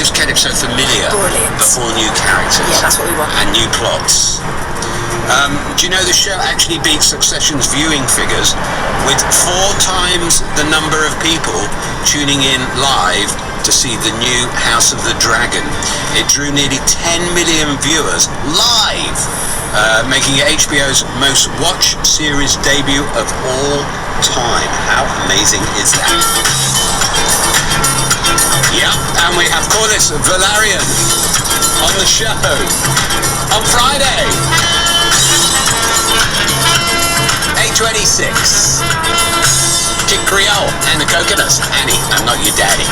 just get it so familiar. Brilliant. The 4 new characters. Yeah, that's what we want. And new plots. Do you know the show actually beat Succession's viewing figures with 4 times the number of people tuning in live to see the new House of the Dragon. It drew nearly 10 million viewers live, making it HBO's most watched series debut of all time. How amazing is that? Yeah, and we have Corliss Valerian on the show on Friday. 8:26. Kid Creole and the Coconuts. Annie, I'm not your daddy.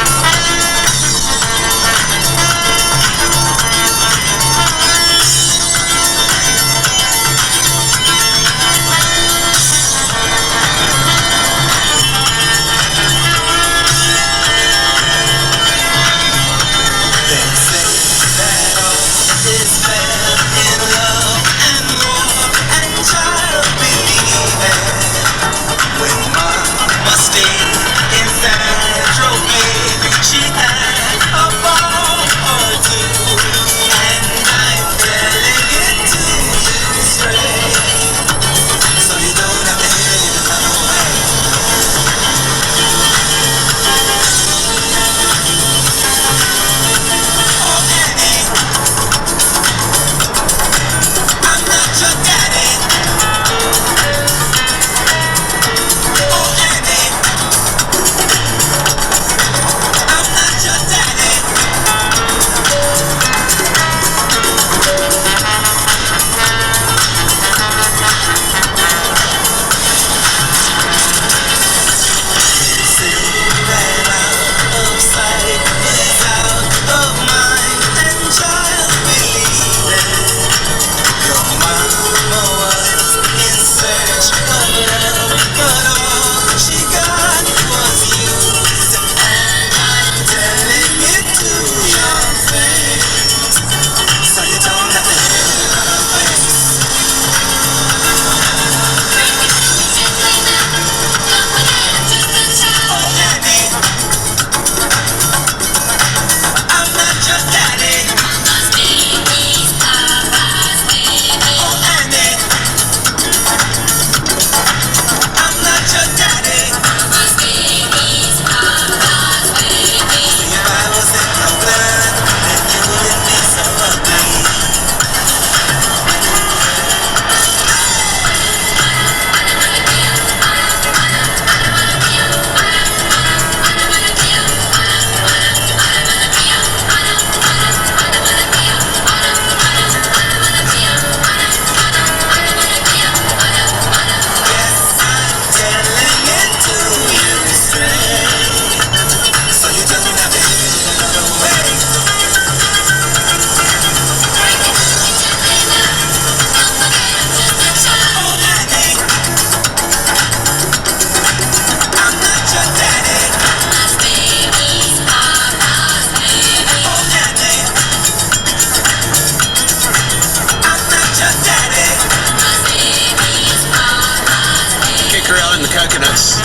Coconuts.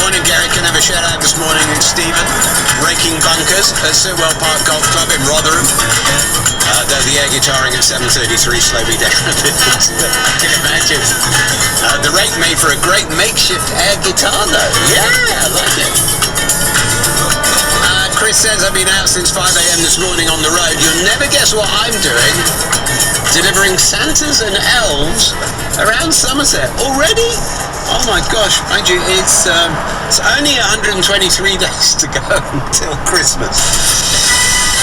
Morning, Gary. Can I have a shout out this morning, Stephen? Raking bunkers at Sitwell Park Golf Club in Rotherham. Though the air guitaring at 7:33 slowed me down a bit. I can imagine. The rake made for a great makeshift air guitar, though. Yeah, I like it. Chris says I've been out since 5 a.m. this morning on the road. You'll never guess what I'm doing. Delivering Santas and elves around Somerset already. Oh my gosh, mind you, it's only 123 days to go until Christmas.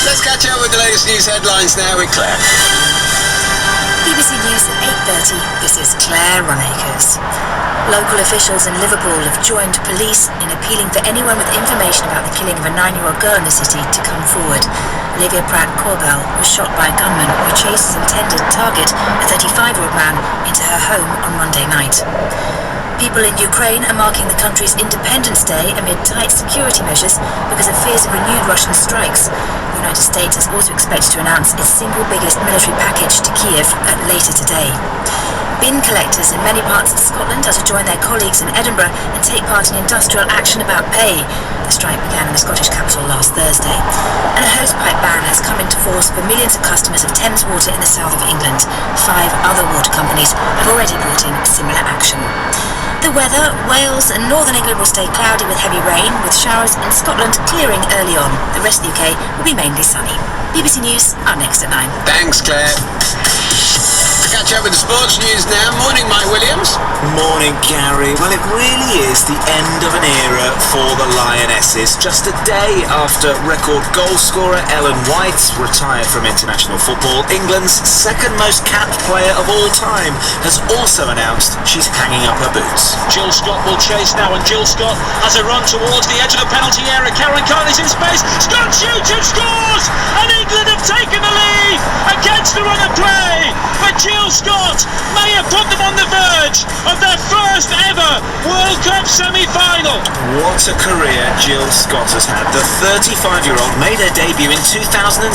Let's catch up with the latest news headlines now with Claire. BBC News at 8:30, this is Claire Runacres. Local officials in Liverpool have joined police in appealing for anyone with information about the killing of a 9-year-old girl in the city to come forward. Olivia Pratt-Corbell was shot by a gunman who chased his intended target, a 35-year-old man, into her home on Monday night. People in Ukraine are marking the country's Independence Day amid tight security measures because of fears of renewed Russian strikes. The United States is also expected to announce its single biggest military package to Kiev later today. Bin collectors in many parts of Scotland are to join their colleagues in Edinburgh and take part in industrial action about pay. The strike began in the Scottish capital last Thursday. And a hosepipe ban has come into force for millions of customers of Thames Water in the south of England. 5 other water companies have already brought in similar action. The weather: Wales and northern England will stay cloudy with heavy rain, with showers in Scotland clearing early on. The rest of the UK will be mainly sunny. BBC News are next at 9. Thanks, Claire. Catch up with the sports news now. Morning, Mike Williams. Morning, Gary. Well, it really is the end of an era for the Lionesses. Just a day after record goalscorer Ellen White retired from international football, England's second most capped player of all time has also announced she's hanging up her boots. Jill Scott will chase now, and Jill Scott has a run towards the edge of the penalty area. Caroline Carney's in space. Scott shoots and scores! And England have taken the lead against the run of play. But Jill Scott may have put them on the verge of their first ever World Cup semi-final. What a career Jill Scott has had. The 35-year-old made her debut in 2006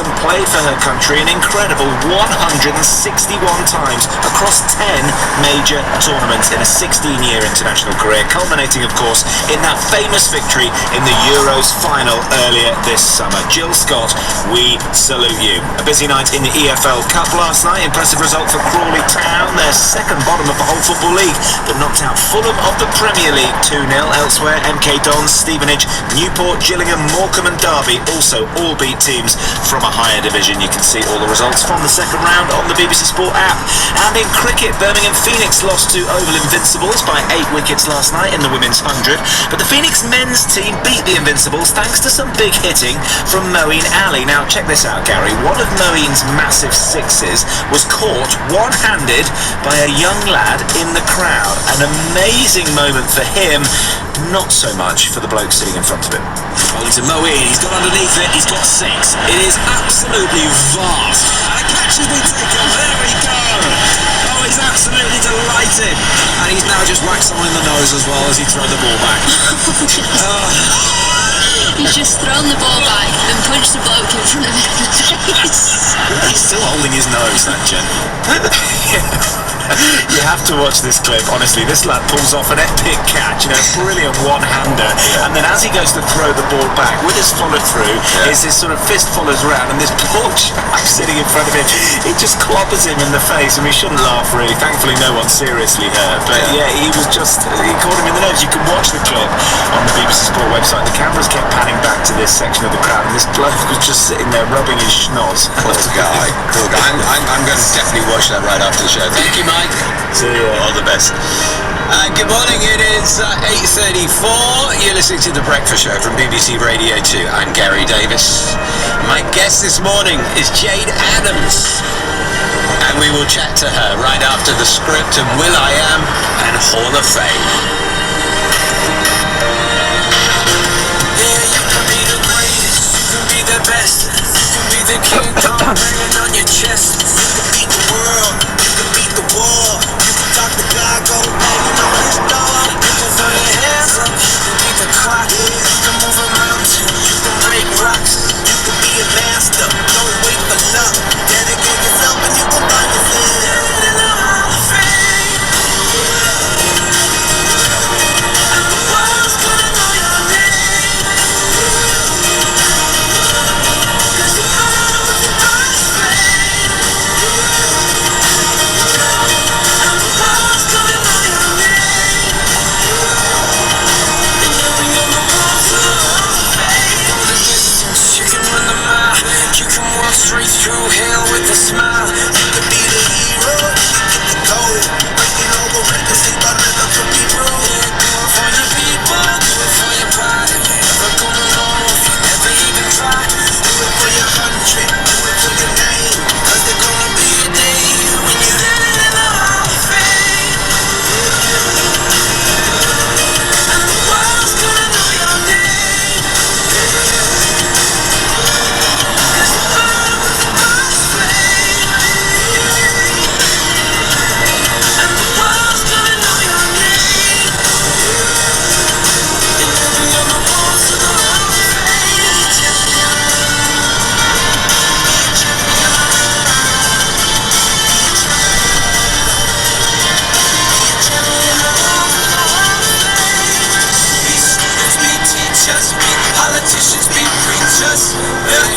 and played for her country an incredible 161 times across 10 major tournaments in a 16-year international career, culminating, of course, in that famous victory in the Euros final earlier this summer. Jill Scott, we salute you. A busy night in the EFL Cup last night. Impressive result for Crawley Town, their second bottom of the whole Football League, but knocked out Fulham of the Premier League 2-0. Elsewhere, MK Dons, Stevenage, Newport, Gillingham, Morecambe and Derby also all beat teams from a higher division. You can see all the results from the second round on the BBC Sport app. And in cricket, Birmingham Phoenix lost to Oval Invincibles by 8 wickets last night in the Women's 100, but the Phoenix men's team beat the Invincibles thanks to some big hitting from Moeen Ali. Now check this out, Gary. One of Moeen's massive sixes was caught one-handed by a young lad in the crowd. An amazing moment for him, not so much for the bloke sitting in front of him. Well, to Moeen, he's got underneath it, he's got 6. It is absolutely vast. And a catch has been taken. There we go. Oh, he's absolutely delighted. And he's now just whacked someone in the nose as well as he throws the ball back. He's just thrown the ball back and punched the bloke in front of him in the face. He's still holding his nose, that gent. You have to watch this clip, honestly. This lad pulls off an epic catch, brilliant one-hander, and then as he goes to throw the ball back, with his follow-through, his sort of fist follows around, and this poor chap sitting in front of him, he just clobbers him in the face, and we shouldn't laugh, really. Thankfully, no one seriously hurt, but he caught him in the nose. You can watch the clip on the BBC Sport website. The cameras kept panning back to this section of the crowd, and this bloke was just sitting there rubbing his schnoz. Cool guy. I'm going to definitely watch that right after the show. Thank you, Mike. See you. All the best. Good morning, it is 8:34. You're listening to The Breakfast Show from BBC Radio 2. I'm Gary Davis. My guest this morning is Jade Adams. And we will chat to her right after the script of will.i.am and Hall of Fame. Yeah, you can be the greatest, you can be the best, you can be the king come banging on your chest. You can beat the world, you can beat the war, you can talk the guy, go banging on his door. You can throw your hands up, you can beat the clock, you can move a mountain, you can break rocks, you can be a master, don't wait for luck. Dedicate yourself and you can find yourself in the Hall of Fame. And the world's gonna know your name. 'Cause you are with the first flame. And the world's gonna know your name. And you're in the walls of the Hall of Fame. Go the distance, you can run the mile, you can walk straight through hell with a smile. You can be the hero, you can get the gold. Breaking all the records they thought never could be broken. Do it for your people, do it for your pride. You're never gonna know if you never even try. Do it for your country, do it for your name. 'Cause there's gonna be a day when you're living in the Hall of Fame. And the world's gonna know your name. 'Cause you are with the first flame. us. Yeah.